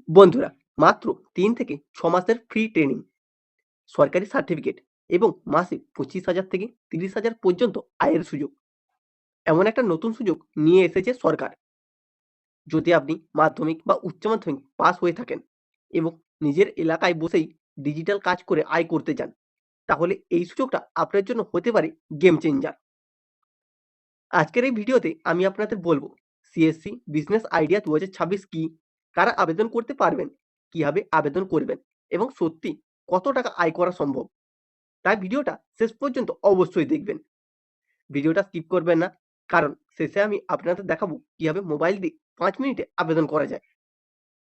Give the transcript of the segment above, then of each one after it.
বন্ধুরা, মাত্র 3 থেকে 6 মাসের ফ্রি ট্রেনিং, সরকারি সার্টিফিকেট এবং মাসে 25,000 থেকে 30,000 পর্যন্ত আয়ের সুযোগ, এমন একটা নতুন সুযোগ নিয়ে এসেছে সরকার। যদি আপনি মাধ্যমিক বা উচ্চ মাধ্যমিক পাস হয়ে থাকেন এবং নিজের এলাকায় বসেই ডিজিটাল কাজ করে আয় করতে চান, তাহলে এই সুযোগটা আপনার জন্য হতে পারে গেম চেঞ্জার। আজকের এই ভিডিওতে আমি আপনাদের বলবো সিএসসি বিজনেস আইডিয়া 2026 কি, কারা আবেদন করতে পারবেন, কিভাবে আবেদন করবেন এবং সত্যি কত টাকা আয় করা সম্ভব। তাই ভিডিওটা শেষ পর্যন্ত অবশ্যই দেখবেন। ভিডিওটা স্কিপ করবেন না, কারণ শেষে আমি আপনাদের দেখাবো কিভাবে মোবাইল দিয়ে 5 মিনিটে আবেদন করা যায়।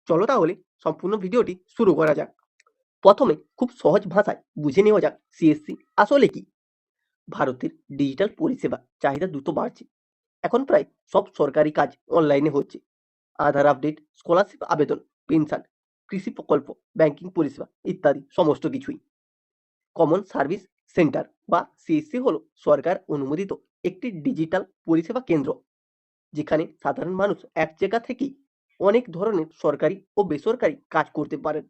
চলো তাহলে সম্পূর্ণ ভিডিওটি শুরু করা যাক। প্রথমে খুব সহজ ভাষায় বুঝে নেওয়া যাক সিএসসি আসলে কি। ভারতের ডিজিটাল পরিষেবা চাহিদা দ্রুত বাড়ছে। এখন প্রায় সব সরকারি কাজ অনলাইনে হচ্ছে। আধার আপডেট, স্কলারশিপ আবেদন, পেনশন, কৃষি প্রকল্প, ব্যাংকিং পরিষেবা ইত্যাদি সমস্ত কিছুই। কমন সার্ভিস সেন্টার বা সিএসসি হলো সরকার অনুমোদিত একটি ডিজিটাল পরিষেবা কেন্দ্র, যেখানে সাধারণ মানুষ এক জায়গা থেকেই অনেক ধরনের সরকারি ও বেসরকারি কাজ করতে পারেন।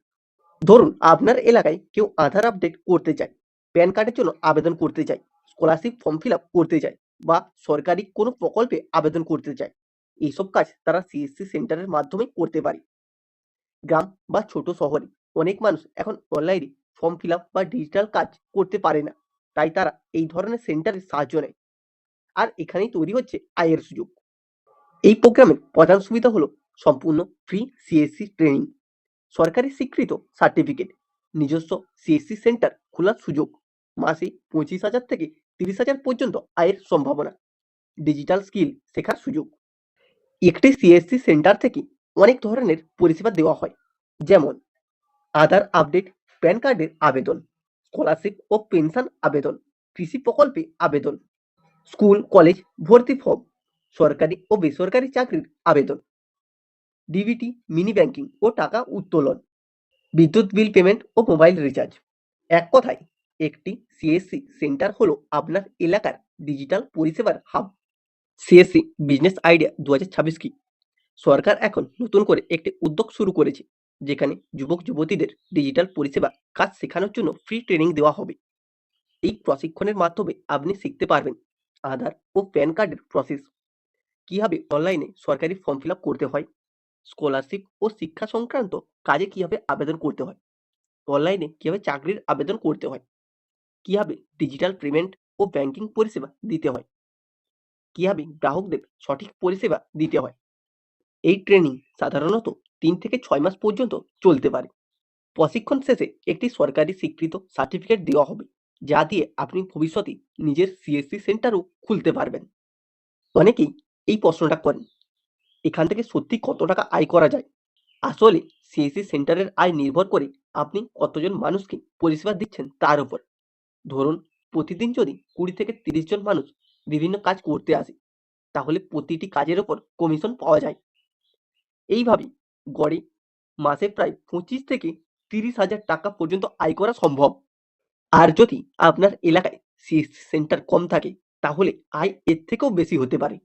ধরুন আপনার এলাকায় কেউ আধার আপডেট করতে চায়, প্যান কার্ডের জন্য আবেদন করতে চায়, স্কলারশিপ ফর্ম ফিল আপ করতে চায় বা সরকারি কোনো প্রকল্পে আবেদন করতে চায়। এইসব কাজ তারা সিএসসি সেন্টারের মাধ্যমে করতে পারে। গ্রাম বা ছোট শহরে অনেক মানুষ এখন অনলাইনে ফর্ম ফিল আপ বা ডিজিটাল কাজ করতে পারে না, তাই তারা এই ধরনের সেন্টারের সাহায্য নেয়। আর এখানেই তৈরি হচ্ছে আয়ের সুযোগ। এই প্রোগ্রামের প্রধান সুবিধা হলো সম্পূর্ণ ফ্রি সিএসসি ট্রেনিং, সরকারি স্বীকৃত সার্টিফিকেট, নিজস্ব সিএসসি সেন্টার খোলার সুযোগ, মাসে 25,000 থেকে 30,000 পর্যন্ত আয়ের সম্ভাবনা, ডিজিটাল স্কিল শেখার সুযোগ। একটি সিএসসি সেন্টার থেকে অনেক ধরনের পরিষেবা দেওয়া হয়, যেমন আধার আপডেট, প্যান কার্ডের আবেদন, স্কলারশিপ ও পেনশন আবেদন, কৃষি প্রকল্পে আবেদন, স্কুল কলেজ ভর্তি ফর্ম, সরকারি ও বেসরকারি চাকরির আবেদন, ডিবিটি মিনি ব্যাংকিং ও টাকা উত্তোলন, বিদ্যুৎ বিল পেমেন্ট ও মোবাইল রিচার্জ। এক কথায় একটি সিএসসি সেন্টার হলো আপনার এলাকার ডিজিটাল পরিষেবার হাব। সিএসসি বিজনেস আইডিয়া 2026 কি, সরকার এখন নতুন করে একটি উদ্যোগ শুরু করেছে, যেখানে যুবক যুবতীদের ডিজিটাল পরিষেবা কাজ শেখানোর জন্য ফ্রি ট্রেনিং দেওয়া হবে। এই প্রশিক্ষণের মাধ্যমে আপনি শিখতে পারবেন আধার ও প্যান কার্ডের প্রসেস, কিভাবে অনলাইনে সরকারি ফর্ম ফিল আপ করতে হয়, স্কলারশিপ ও শিক্ষা সংক্রান্ত কাজে কিভাবে আবেদন করতে হয়, অনলাইনে কিভাবে চাকরির আবেদন করতে হয়, কিভাবে ডিজিটাল পেমেন্ট ও ব্যাংকিং পরিষেবা দিতে হয়, কিভাবে গ্রাহকদের সঠিক পরিষেবা দিতে হয়। এই ট্রেনিং সাধারণত 3 থেকে 6 মাস পর্যন্ত চলতে পারে। প্রশিক্ষণ শেষে একটি সরকারি স্বীকৃত সার্টিফিকেট দেওয়া হবে, যা দিয়ে আপনি ভবিষ্যতে নিজের সিএসসি সেন্টারও খুলতে পারবেন। অনেকেই এই প্রশ্নটা করেন, এখান থেকে সত্যি কত টাকা আয় করা যায়। আসলে সিএসসি সেন্টারের আয় নির্ভর করে আপনি কতজন মানুষকে পরিষেবা দিচ্ছেন তার উপর। ধরুন প্রতিদিন যদি 20 থেকে 30 জন মানুষ বিভিন্ন কাজ করতে আসে, তাহলে প্রতিটি কাজের ওপর কমিশন পাওয়া যায়। এইভাবে গড়ে মাসে প্রায় 25 থেকে 30,000 টাকা পর্যন্ত আয় করা সম্ভব। আর যদি আপনার এলাকায় সিএসসি সেন্টার কম থাকে, তাহলে আয় এর থেকেও বেশি হতে পারে।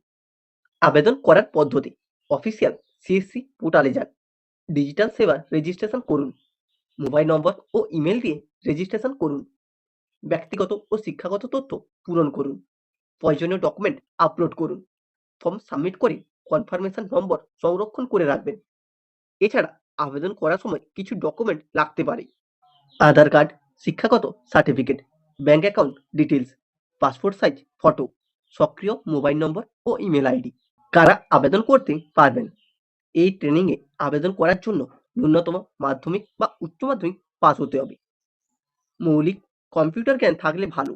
আবেদন করার পদ্ধতি: অফিসিয়াল সিএসসি পোর্টালে যান, ডিজিটাল সেবা রেজিস্ট্রেশন করুন, মোবাইল নম্বর ও ইমেল দিয়ে রেজিস্ট্রেশন করুন, ব্যক্তিগত ও শিক্ষাগত তথ্য পূরণ করুন, প্রয়োজনীয় ডকুমেন্ট আপলোড করুন, ফর্ম সাবমিট করে কনফার্মেশন নম্বর সংরক্ষণ করে রাখবেন। এছাড়া আবেদন করার সময় কিছু ডকুমেন্ট লাগতে পারে: আধার কার্ড, শিক্ষাগত certificate, bank account details, passport size photo, সক্রিয় মোবাইল নম্বর ও ইমেল আইডি। কারা আবেদন করতে পারবেন? এই ট্রেনিংয়ে আবেদন করার জন্য ন্যূনতম মাধ্যমিক বা উচ্চ মাধ্যমিক পাস হতে হবে। মৌলিক কম্পিউটার জ্ঞান থাকলে ভালো।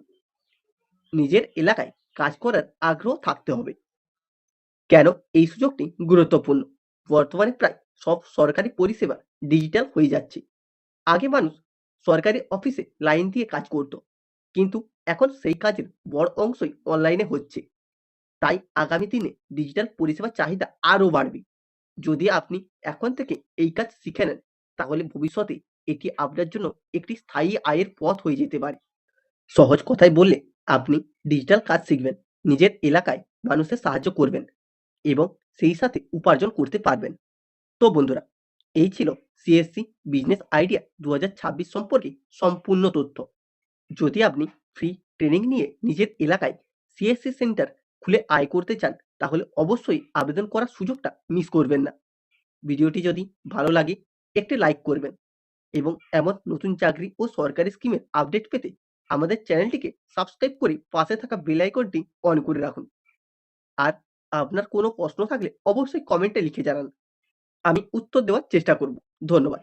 নিজের এলাকায় কাজ করার আগ্রহ থাকতে হবে। কেন এই সুযোগটি গুরুত্বপূর্ণ? বর্তমানে প্রায় সব সরকারি পরিষেবা ডিজিটাল হয়ে যাচ্ছে। আগে মানুষ সরকারি অফিসে লাইন দিয়ে কাজ করত, কিন্তু এখন সেই কাজের বড় অংশই অনলাইনে হচ্ছে। তাই আগামী দিনে ডিজিটাল পরিষেবার চাহিদা আরো বাড়বে। যদি আপনি এখন থেকে এই কাজ শিখে নেন, তাহলে ভবিষ্যতে এটি আপনার জন্য একটি স্থায়ী আয়ের পথ হয়ে যেতে পারে। সহজ কথায় বললে, আপনি ডিজিটাল কাজ শিখবেন, নিজের এলাকায় মানুষের সাহায্য করবেন এবং সেই সাথে উপার্জন করতে পারবেন। তো বন্ধুরা, এই ছিল সিএসসি বিজনেস আইডিয়া 2026 সম্পর্কে সম্পূর্ণ তথ্য। যদি আপনি ফ্রি ট্রেনিং নিয়ে নিজের এলাকায় সিএসসি সেন্টার খুলে আয় করতে চান, তাহলে অবশ্যই আবেদন করার সুযোগটা মিস করবেন না। ভিডিওটি যদি ভালো লাগে একটি লাইক করবেন এবং এমন নতুন চাকরি ও সরকারি স্কিমের আপডেট পেতে আমাদের চ্যানেলটিকে সাবস্ক্রাইব করে পাশে থাকা বেল আইকনটি অন করে রাখুন। আর আপনার কোনো প্রশ্ন থাকলে অবশ্যই কমেন্টে লিখে জানান। আমি উত্তর দেওয়ার চেষ্টা করব। ধন্যবাদ।